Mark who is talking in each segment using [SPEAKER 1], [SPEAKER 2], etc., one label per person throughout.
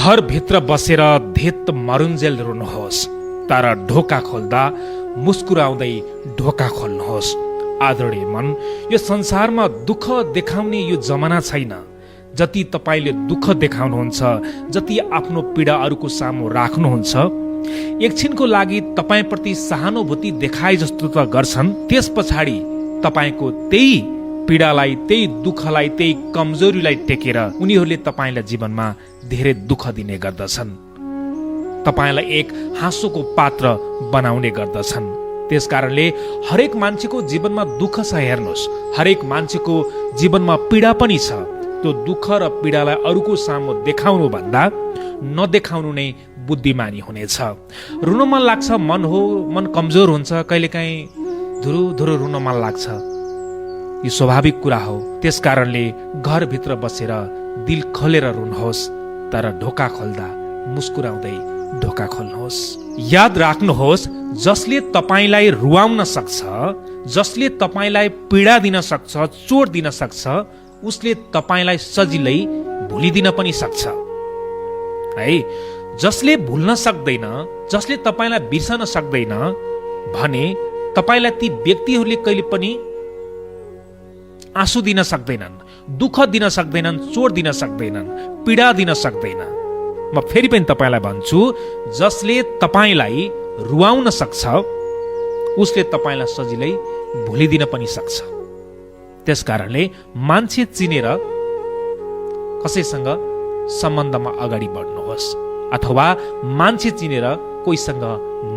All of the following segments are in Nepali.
[SPEAKER 1] घरभित्र बसेर धित मरुन्जेल रुनुहोस्, तर ढोका खोल्दा मुस्कुराउँदै ढोका खोल्नुहोस्। आदरणीय मन, यो संसारमा दुःख देखाउने यो जमाना छैन। जति तपाईले दुःख देखाउनुहुन्छ, जति आफ्नो पीडा अरूको सामु राख्नुहुन्छ, एकछिनको लागि तपाईप्रति सहानुभूति देखाए जस्तो त गर्छन्, त्यस पछाडि तपाईको त्यही पीडालाई, त्यही दुःखलाई, त्यही कमजोरीलाई टेकेर उनीहरूले तपाईलाई जीवनमा धेरै दुःख दिने गर्दछन्, तपाईलाई एक हाँसोको पात्र बनाउने गर्दछन्। त्यसकारणले हरेक मान्छेको जीवनमा दुःख छ, हेर्नुहोस्, हरेक मान्छेको जीवनमा पीडा पनि छ। त्यो दुःख र पीडालाई अरूको सामु देखाउनु भन्दा नदेखाउनु नै बुद्धिमानी हुनेछ। रुन मन लाग्छ, मन कमजोर हुन्छ, कहिलेकाहीँ धुरु धुरु रुन मन लाग्छ, यो स्वाभाविक कुरा हो। त्यसकारणले घरभित्र बसेर दिल खोलेर रुनुहोस्, तर ढोका खोल्दा मुस्कुराउँदै ढोका खोल्नुहोस्। याद राख्नुहोस्, जसले तपाईलाई रुवाउन सक्छ, जसले तपाईलाई पीडा दिन सक्छ, चोट दिन सक्छ, उसले तपाईलाई सजिलै भुलिदिन पनि सक्छ है। जसले भुल्न सक्दैन, जसले तपाईलाई बिर्सन सक्दैन भने तपाईलाई ती व्यक्तिहरूले कहिले पनि आँसु दिन सक्दैनन्, दुःख दिन सक्दैनन्, चोट दिन सक्दैनन्, पीडा दिन सक्दैन। म फेरि पनि तपाईलाई भन्छु, जसले तपाईलाई रुवाउन सक्छ, उसले तपाईलाई सजिलै भुलिदिन पनि सक्छ। त्यसकारणले मान्छे चिनेर कसैसँग सम्बन्धमा अगाडि बढ्नुहोस्, अथवा मान्छे चिनेर कोहीसँग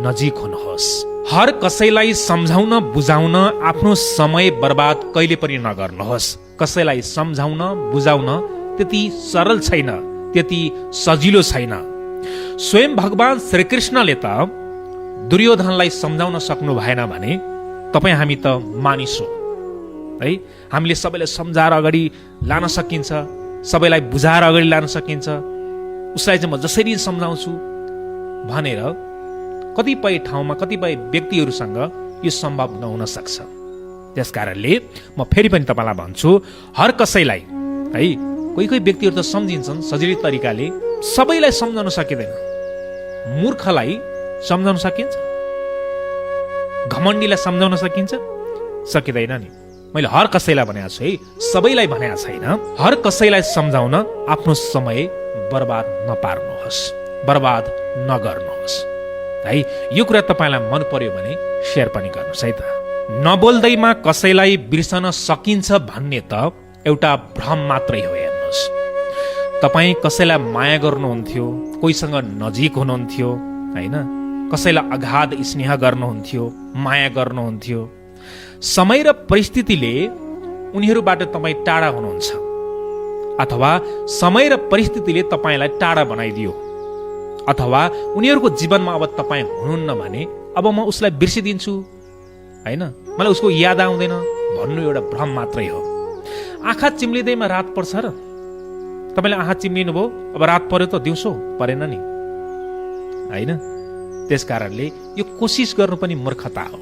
[SPEAKER 1] नजिक हुनुहोस्। हर कसैलाई सम्झाउन बुझाउन आफ्नो समय बर्बाद कहिले पनि नगर्नुहोस्। कसैलाई सम्झाउन बुझाउन त्यति सरल छैन, त्यति सजिलो छैन। स्वयं भगवान श्रीकृष्णले त दुर्योधनलाई सम्झाउन सक्नु भएन भने तपाईँ हामी त मानिस हो है। हामीले सबैलाई सम्झाएर अगाडि लान सकिन्छ, सबैलाई बुझाएर अगाडि लान सकिन्छ। उसलाई चाहिँ म जसरी सम्झाउँछु भनेर कतिपय ठाउँमा कतिपय व्यक्तिहरूसँग यो सम्भव नहुन सक्छ। त्यसकारणले म फेरि पनि तपाईँलाई भन्छु, हर कसैलाई है, कोही कोही व्यक्तिहरू त सम्झिन्छन् सजिलै तरिकाले, सबैलाई सम्झाउन सकिँदैन। मूर्खलाई सम्झाउन सकिन्छ, घमण्डीलाई सम्झाउन सकिन्छ, सकिँदैन नि। मैले हर कसैलाई भनेको छु है, सबैलाई भनेको छैन। हर कसैलाई सम्झाउन आफ्नो समय बर्बाद नपार्नुहोस्, बर्बाद नगर्नुहोस् है। यो कुरा तपाईँलाई मन पर्यो भने शेयर पनि गर्नुहोस् है त। नबोल्दैमा कसैलाई बिर्सन सकिन्छ भन्ने त एउटा भ्रम मात्रै हो। हेर्नुहोस्, तपाईँ कसैलाई माया गर्नुहुन्थ्यो, कोहीसँग नजिक हुनुहुन्थ्यो होइन, कसैलाई अगाध स्नेह गर्नुहुन्थ्यो, माया गर्नुहुन्थ्यो। समय र परिस्थितिले उनीहरूबाट तपाईँ टाढा हुनुहुन्छ, अथवा समय र परिस्थितिले तपाईँलाई टाढा बनाइदियो, अथवा उनीहरूको जीवनमा अब तपाईँ हुनुहुन्न भने अब म उसलाई बिर्सिदिन्छु होइन, मलाई उसको याद आउँदैन भन्नु एउटा भ्रम मात्रै हो। आँखा चिम्लिँदैमा रात पर्छ र तपाईँले आँखा चिम्लिनु भयो, अब रात पर्यो त दिउँसो परेन नि होइन। त्यसकारणले यो कोसिस गर्नु पनि मूर्खता हो।